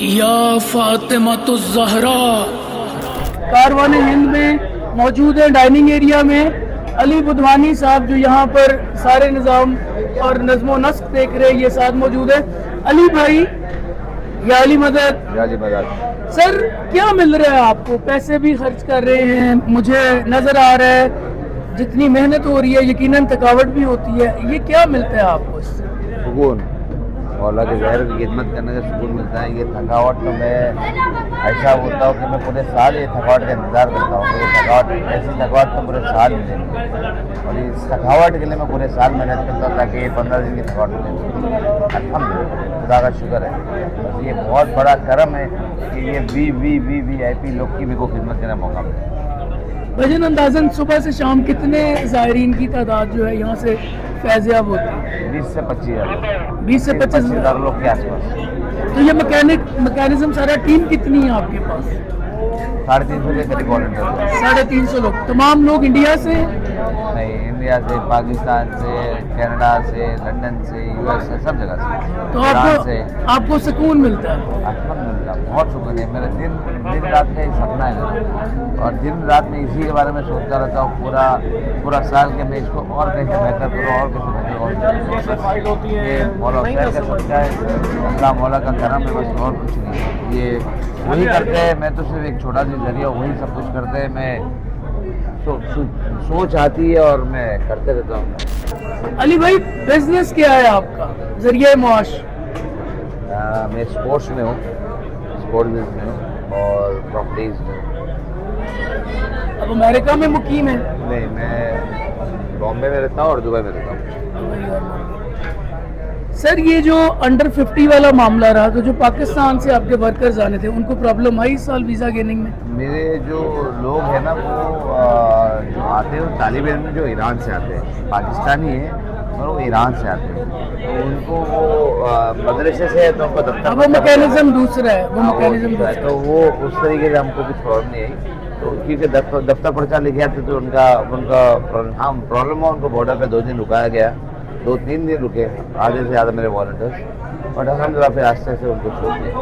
या फातिमतु ज़हरा। कारवान हिंद में मौजूद है डाइनिंग एरिया में अली बुधवानी साहब जो यहाँ पर सारे निज़ाम और नज़्म व नस्क देख रहे हैं, ये साथ मौजूद है। अली भाई या अली मदद, सर क्या मिल रहा है आपको? पैसे भी खर्च कर रहे हैं, मुझे नज़र आ रहा है जितनी मेहनत हो रही है यकीनन थकावट भी होती है, ये क्या मिलता है आपको इससे? सुकून, मौला के ज़हर की खिदमत करने का सुकून मिलता है। ये थकावट तो मैं ऐसा होता हूँ कि मैं पूरे साल ये थकावट का इंतज़ार करता हूँ। ये थकावट, ऐसी थकावट तो पूरे साल मिलेगी, और इस थकावट के लिए मैं पूरे साल मेहनत करता हूँ ताकि ये 15 दिन की थकावट मिले। अल्हम्दुलिल्लाह, खुदा का शुक्र है। बस ये बहुत बड़ा करम है कि ये VIP लोग की भी को खिदमत करने का मौका मिले। वजन अंदाजन सुबह से शाम कितने ज़ायरीन की तादाद जो है यहाँ से फैज़याब होती है? 20 से 25 हज़ार, 20 से 25 हज़ार लोग के आसपास। तो ये मैकेनिज्म सारा टीम कितनी है आपके पास? 350 के करीब वॉलंटियर। 350 लोग, तमाम लोग इंडिया से? नहीं, इंडिया से, पाकिस्तान से, कनाडा से, लंदन से, US से, सब जगह से। तो ईरान से आपको सुकून मिलता है? अल्हम्दुलिल्लाह, बहुत शुक्र है। मेरा दिन रात का ही सपना है, और दिन रात में इसी के बारे में सोचता रहता हूँ पूरा साल के मैं इसको और कैसे बेहतर करूँ, और कैसे बेहतर करूँ। ये मौला हुसैन का सदका है, अल्लाह मौला का करम है, बस और कुछ नहीं है। ये वही करते हैं, मैं तो सिर्फ एक छोटा सा जरिया, वही सब कुछ करते हैं। मैं सोच आती है और मैं करते रहता हूँ। अली भाई बिजनेस क्या है आपका, जरिए मुआश? मैं स्पोर्ट्स में हूँ, स्पोर्ट्स बिजनेस में हूँ और प्रॉपर्टीज में। अब अमेरिका में मुकीम है? नहीं, मैं बॉम्बे में रहता हूँ और दुबई में रहता हूँ। सर ये जो अंडर 50 वाला मामला रहा, तो जो पाकिस्तान से आपके वर्कर्स आने थे उनको प्रॉब्लम आई इस साल वीज़ा गेनिंग में? मेरे जो लोग हैं ना, वो जो आते हैं, तालिब इल्म जो ईरान से आते हैं, पाकिस्तानी है और वो ईरान से आते हैं, तो उनको वो मदरसे से है, तो उनको दफ्तर, वो मैकेनिज्म दूसरा है, वो मैकेनिज्म दूसरा है, तो वो उस तरीके से हमको कुछ प्रॉब्लम नहीं आई। तो क्योंकि दफ्तर पर्चा लेके आते तो उनका प्रॉब्लम हुआ, उनको बॉर्डर पे 2 दिन रुकाया गया, 2-3 दिन रुके, आधे से ज़्यादा मेरे वॉलंटियर्स, और अल्हम्दुलिल्लाह फिर आस्ते से उनको छोड़ दिया।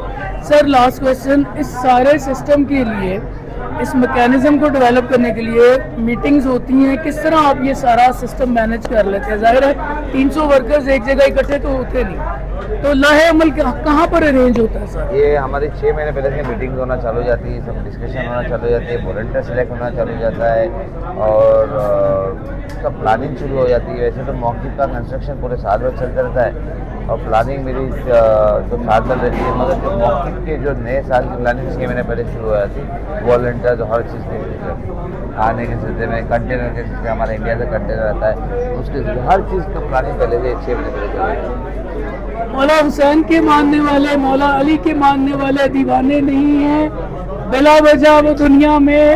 सर लास्ट क्वेश्चन, इस सारे सिस्टम के लिए, इस मैकेनिज्म को डेवलप करने के लिए मीटिंग्स होती हैं, किस तरह आप ये सारा सिस्टम मैनेज कर लेते हैं? जाहिर है 300 वर्कर्स एक जगह इकट्ठे तो होते नहीं, तो लाहे अमल कहाँ पर अरेंज होता है सर? ये हमारी 6 महीने पहले से मीटिंग्स होना चालू हो जाती है, सब डिस्कशन होना चालू हो जाती है, वॉलंटियर सेलेक्ट होना चालू हो जाता है, और सब प्लानिंग शुरू हो जाती है। वैसे तो मौके का कंस्ट्रक्शन पूरे साल भर चलता रहता है, और प्लानिंग मेरी तो साल भर रहती है, मगर जो मौके के जो नए साल की प्लानिंग 6 महीने पहले शुरू हो जाती है। वॉलंटियर हर चीज़ के आने के सिलसिले में, कंटेनर के सिलसिले, हमारे इंडिया से कंटेनर आता है, उसके हर चीज़ का प्लानिंग पहले से 6 महीने पहले चल। मौला हुसैन के मानने वाले, मौला अली के मानने वाले दीवाने नहीं हैं, बिला वजह वो दुनिया में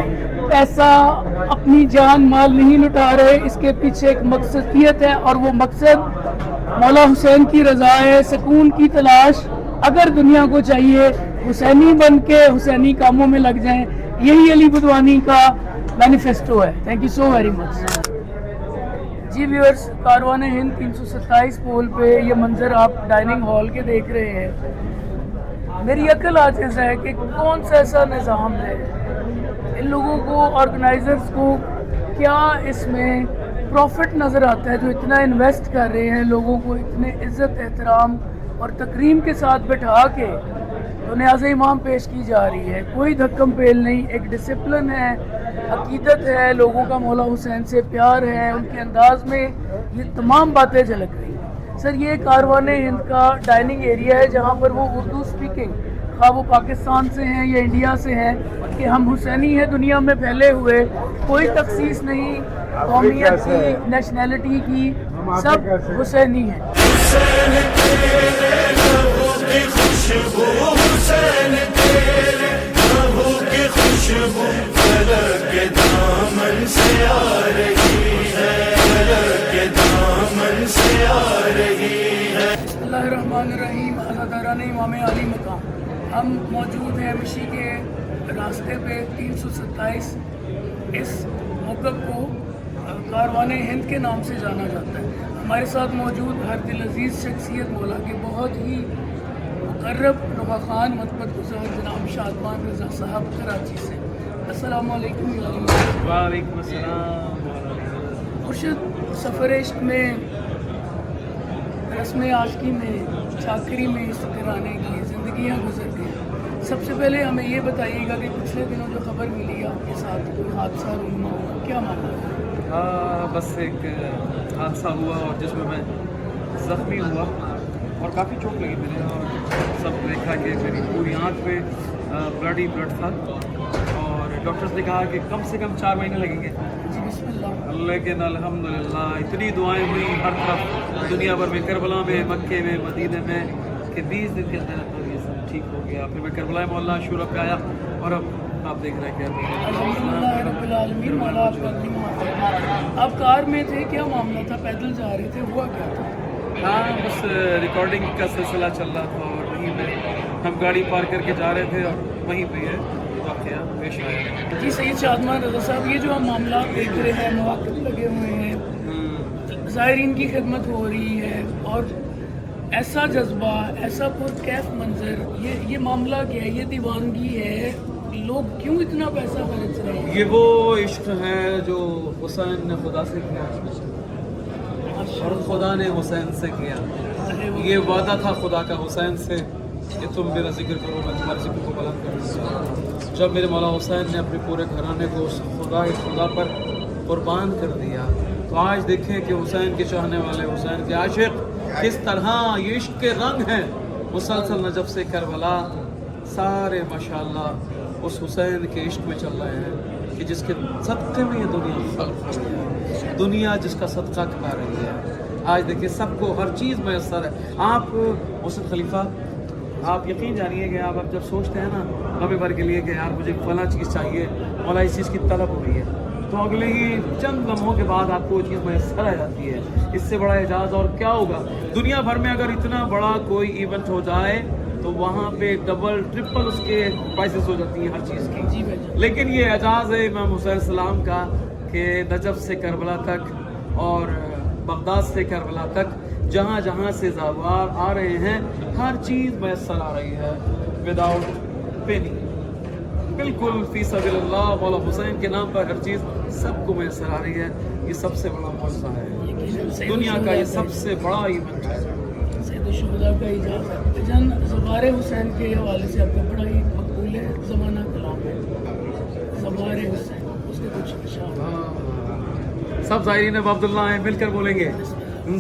पैसा, अपनी जान माल नहीं लुटा रहे, इसके पीछे एक मकसदियत है, और वो मकसद मौला हुसैन की रज़ा है, सुकून की तलाश अगर दुनिया को चाहिए, हुसैनी बन के हुसैनी कामों में लग जाएं, यही अली बुधवानी का मैनिफेस्टो है। Thank you so very much. जी व्यूअर्स, कारवान हिंद 327 पोल पे ये मंजर आप डाइनिंग हॉल के देख रहे हैं। मेरी अक्ल आजिज़ है कि कौन सा ऐसा निज़ाम है, इन लोगों को, ऑर्गेनाइजर्स को क्या इसमें प्रॉफिट नज़र आता है, जो इतना इन्वेस्ट कर रहे हैं, लोगों को इतने इज़्ज़त, एहतराम और तकरीम के साथ बैठा के तो न्याज़ इमाम पेश की जा रही है। कोई धक्कम पेल नहीं, एक डिसिप्लिन है, अकीदत है, लोगों का मौला हुसैन से प्यार है, उनके अंदाज में ये तमाम बातें झलक रही हैं। सर ये कारवान हिंद का डाइनिंग एरिया है, जहाँ पर वो उर्दू स्पीकिंग, खा वो पाकिस्तान से हैं या इंडिया से हैं, कि हम हुसैनी हैं दुनिया में फैले हुए, कोई तखसीस नहीं कौमियत की, नेशनैलिटी की, सब हुसैनी हैं। अस्सलामुअलैकुम हज़रत इमाम अली मकाम, हम मौजूद हैं मशी के रास्ते पे 327। इस मौक़िफ़ को कारवान हिंद के नाम से जाना जाता है। हमारे साथ मौजूद हर दिल अजीज़ शख्सियत, मौला के बहुत ही मुकर्रब रफ़ा खान मतबत गुज़ार जनाब शादमान रज़ा साहब कराची से। अस्सलामु अलैकुम वालेकुम अस्सलाम। मुर्शिद सफ़र इश्क में, रस्म आशिकी में, चाकरी में इस घराने की ज़िंदगियाँ गुजर गई। सबसे पहले हमें ये बताइएगा कि पिछले दिनों जो खबर मिली आपके साथ कोई हादसा रूमा हुआ, क्या मामला है? बस एक हादसा हुआ और जिसमें मैं ज़ख्मी हुआ और काफ़ी चोट लगी मेरे, और सब देखा कि मेरी पूरी आँख पे ब्लड ही ब्लड था, और डॉक्टर्स ने कहा कि कम से कम 4 महीने लगेंगे। जी बिस्मिल्लाह। लेकिन अल्हम्दुलिल्लाह इतनी दुआएं हुई हर तरफ, दुनिया भर में, करबला में, मक्के में, मदीने में, कि 20 दिन के अंदर अंदर ये सब ठीक हो गया। फिर मैं करबला मोहल्ला शुरू पे आया और अब आप देख रहे हैं कि अल्हम्दुलिल्लाह रब्बिल आलमीन, मौला आपका आप कार में थे, क्या मामला था? पैदल जा रहे थे, हुआ क्या था? हाँ, बस रिकॉर्डिंग का सिलसिला चल रहा था और वहीं पे हम गाड़ी पार करके जा रहे थे और वहीं पे है वाक़या पेश आया। जी सैयद शादमान रज़ा साहब, ये जो हम मामला देख रहे हैं, मौक़िफ़ लगे हुए हैं, ज़ायरीन की खिदमत हो रही है और ऐसा जज्बा, ऐसा पुरकैफ मंजर, ये मामला क्या है? ये दीवानगी है, लोग क्यों इतना पैसा खर्च रहे हैं? ये वो इश्क है जो हुसैन ने खुदा से किया और खुदा ने हुसैन से किया। ये वादा था खुदा का हुसैन से कि तुम मेरा जिक्र करो, मैं तुम्हारे जिक्र को बुलंद करूँगा। जब मेरे मौला हुसैन ने अपने पूरे घराने को उस खुदा पर कुर्बान कर दिया, तो आज देखें कि हुसैन के चाहने वाले, हुसैन के आशिक किस तरह ये इश्क के रंग हैं। मुसलसल नजब से करबला सारे माशाअल्लाह उस हुसैन के इश्क में चल रहे हैं कि जिसके सदक़े में ये दुनिया फल रही है, दुनिया जिसका सदका खा रही है। आज देखिए सबको हर चीज़ मैसर है। आप मुहसिन खलीफा, आप यकीन जानिए कि आप जब सोचते हैं ना लम्हे भर के लिए कि यार मुझे फला चीज़ चाहिए, मौला इस चीज़ की तलब हो रही है, तो अगले ही चंद लम्हों के बाद आपको वो चीज़ मैसर आ जाती है। इससे बड़ा एजाज़ और क्या होगा? दुनिया भर में अगर इतना बड़ा कोई इवेंट हो जाए तो वहाँ पे डबल ट्रिपल उसके प्राइसेस हो जाती हैं हर चीज़ की। जी भाई। लेकिन ये एजाज़ है इमाम हुसैन सलाम का कि नजफ से करबला तक और बगदाद से करबला तक जहाँ जहाँ से ज़ावार आ रहे हैं हर चीज़ मैसर आ रही है विदाउट पेनी, बिल्कुल फी सबीलिल्लाह। मौला हुसैन के नाम पर हर चीज़ सबको मैसर आ रही है। ये सबसे बड़ा मौज़ा है, दुनिया का ये सबसे बड़ा इवेंट है। सैयद-उश-शुहदा का इजाज़त जन ज़बार हुसैन के हवाले से आपका बड़ा ही मकबूल है ज़माना कलाम है, ज़बार हुसैन, उसके कुछ अशार। सब ज़ायरीन अब अब्दुल्लाह हैं, मिलकर बोलेंगे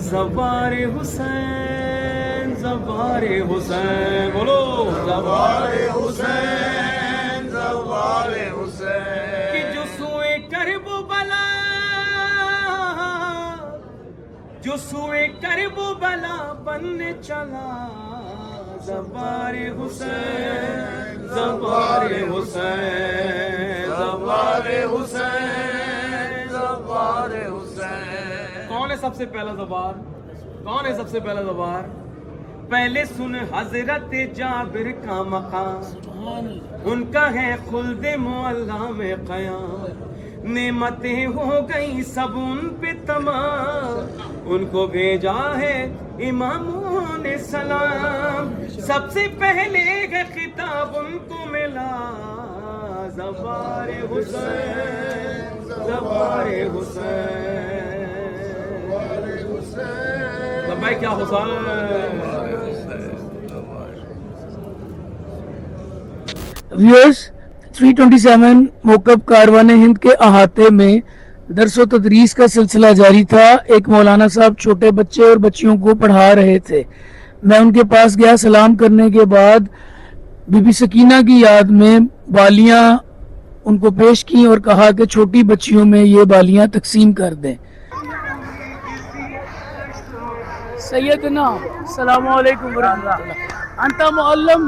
ज़बारे हुसैन, ज़बारे हुसैन, बोलो ज़बारे हुसैन, ज़बारे हुसैन, कि जो सोए करबो बला, जो सोए करबो बला बनने चला, ज़बारे हुसैन, ज़बारे हुसैन, ज़बारे हुसैन, ज़बारे हुसैन। कौन है सबसे पहला ज़बार? कौन है सबसे पहला ज़बार? पहले सुन हज़रत जाबिर का मकाम, उनका है खुल्द मुअल्ला में क़याम, नेमतें हो गई सब उन पे तमाम, उनको भेजा है इमामों ने सलाम, सबसे पहले है खिताब उनको मिला, ज़बारे हुसैन, ज़बारे हुसैन, ज़बारे क्या हुसैन। व्यूअर्स, 327 मौक़िफ़ कारवान हिंद के अहाते में दर्स व तदरीस का सिलसिला जारी था। एक मौलाना साहब छोटे बच्चे और बच्चियों को पढ़ा रहे थे। मैं उनके पास गया, सलाम करने के बाद बीबी सकीना की याद में बालियां उनको पेश की और कहा कि छोटी बच्चियों में ये बालियां तकसीम कर दें। सैयदना अस्सलामु अलैकुम व रहमतुल्लाह, अंता मुअल्लम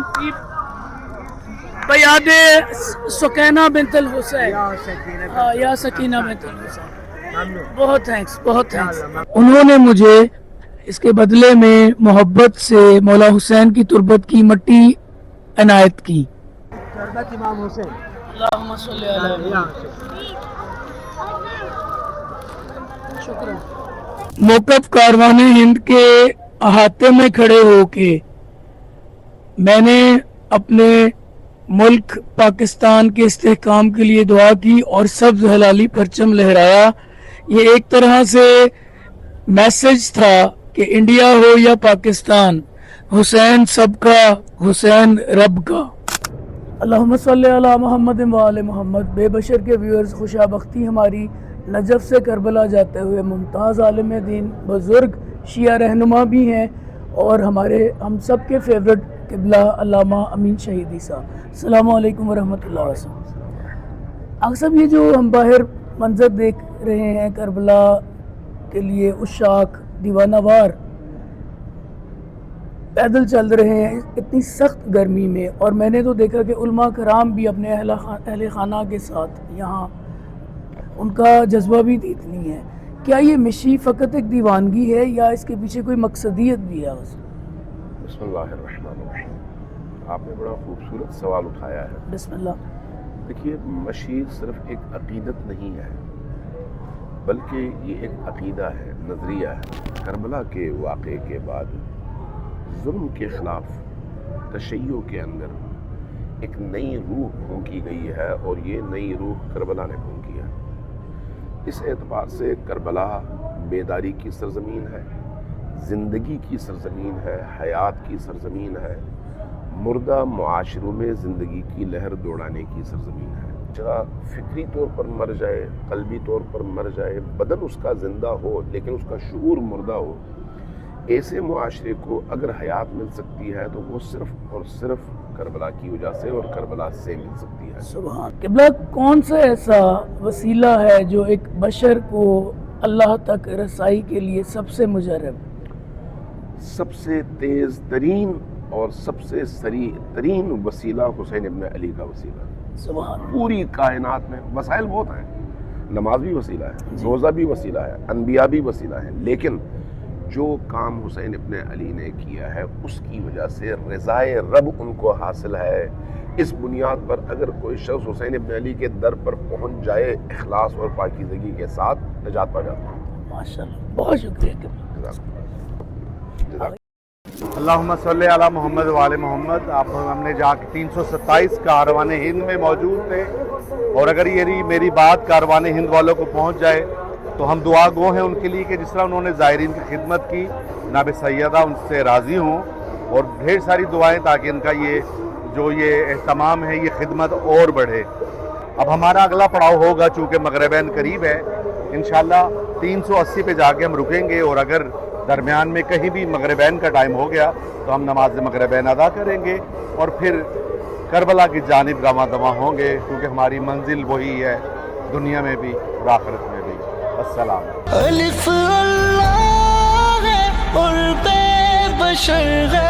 बयादे सुकैना बिनतल हुसैन, या सकीना बिनतल हुसैन, बहुत थैंक्स, बहुत थैंक्स। उन्होंने मुझे इसके बदले में मोहब्बत से मौला हुसैन की तुरबत की मट्टी इनायत की। इमाम हुसैन अल्लाहुम्मा सल्ली अला शुक्र। मौक़िफ़ कारवान हिंद के अहाते में खड़े होके मैंने अपने मुल्क पाकिस्तान के इस्तेहकाम के लिए दुआ की और सब्ज हलाली परचम लहराया। ये एक तरह से मैसेज था कि इंडिया हो या पाकिस्तान, हुसैन सबका, हुसैन रब का। अल्लाहुम्मा सल्ली अला मुहम्मद व आले मोहम्मद। बेबशर के व्यूअर्स, खुशाबख्ती हमारी नजफ से करबला जाते हुए मुमताज़ आलिम दीन, बुज़ुर्ग शिया रहनुमा भी हैं और हम सब के फेवरेट क़िबला अल्लामा अमीन शहीदी साहब। अस्सलामु अलैकुम वरहमतुल्लाहि वबरकातुहू। आगे सब ये जो हम बाहर मंजर देख रहे हैं करबला के लिए उशाक दीवानावार पैदल चल रहे हैं इतनी सख्त गर्मी में, और मैंने तो देखा कि उलमा कराम भी अपने अहले खाना के साथ यहाँ, उनका जज्बा भी इतनी है। क्या ये मशी फ़कत एक दीवानगी है या इसके पीछे कोई मकसदियत भी है? बिस्मिल्लाहिर्रहमानिर्रहीम। आपने बड़ा खूबसूरत सवाल उठाया है। बिस्मिल्लाह। देखिए, मशी सिर्फ एक अकीदत नहीं है, बल्कि ये एक अकीदा है, नज़रिया है। करबला के वाक़े के बाद जुल्म के ख़िलाफ़ तशय्यो के अंदर एक नई रूह फूंकी गई है, और ये नई रूह करबला ने फूंकी है। इस एतबार से करबला बेदारी की सरज़मीन है, ज़िंदगी की सरज़मीन है, हयात की सरज़मीन है, मुर्दा मुआशरों में ज़िंदगी की लहर दौड़ाने की सरज़मीन है। जहाँ फ़िक्री तौर पर मर जाए, क़ल्बी तौर पर मर जाए, बदन उसका ज़िंदा हो लेकिन उसका शऊर मुर्दा हो, ऐसे मुआशरे को अगर हयात मिल सकती है तो वो सिर्फ़ और सिर्फ करबला की वजह से और करबला से मिल सकती है। सुभान। क़िबला कौन सा ऐसा वसीला है जो एक बशर को अल्लाह तक रसाई के लिए सबसे मुजर्रब? सबसे तेज़ तरीन और सबसे सरी तरीन वसीला हुसैन इब्न अली का वसीला। सुभान। पूरी कायनात में वसाइल बहुत हैं, नमाज भी वसीला है, रोज़ा भी वसीला है, अनबिया भी वसीला है, लेकिन जो काम हुसैन इब्न अली ने किया है उसकी वजह से रज़ाए रब उनको हासिल है। इस बुनियाद पर अगर कोई शख्स हुसैन इब्न अली के दर पर पहुंच जाए इखलास और पाकीज़गी के साथ, नजात पा जाता है। माशाअल्लाह, बहुत शुक्रिया। अल्लाहुम्मा सल्ली अला मुहम्मद व आले मोहम्मद। आप हमने जहाँ 327 कारवान हिंद में मौजूद थे, और अगर ये मेरी बात कारवान हिंद वालों को पहुँच जाए तो हम दुआ गो हैं उनके लिए कि जिस तरह उन्होंने ज़ायरीन की खिदमत की, जनाब सैयदा उनसे राज़ी हों, और ढेर सारी दुआएं ताकि इनका ये जो ये एहतमाम है, ये खिदमत और बढ़े। अब हमारा अगला पड़ाव होगा, चूँकि मगरिबैन करीब है, इंशाअल्लाह 380 पे जाके हम रुकेंगे, और अगर दरमियान में कहीं भी मगरिबैन का टाइम हो गया तो हम नमाज मगरिबैन अदा करेंगे और फिर करबला की जानिब रवां दवा होंगे, क्योंकि हमारी मंजिल वही है, दुनिया में भी और आखिरत में भी। अस्सलाम। अलिफ अल्लाह है और बेबशर है।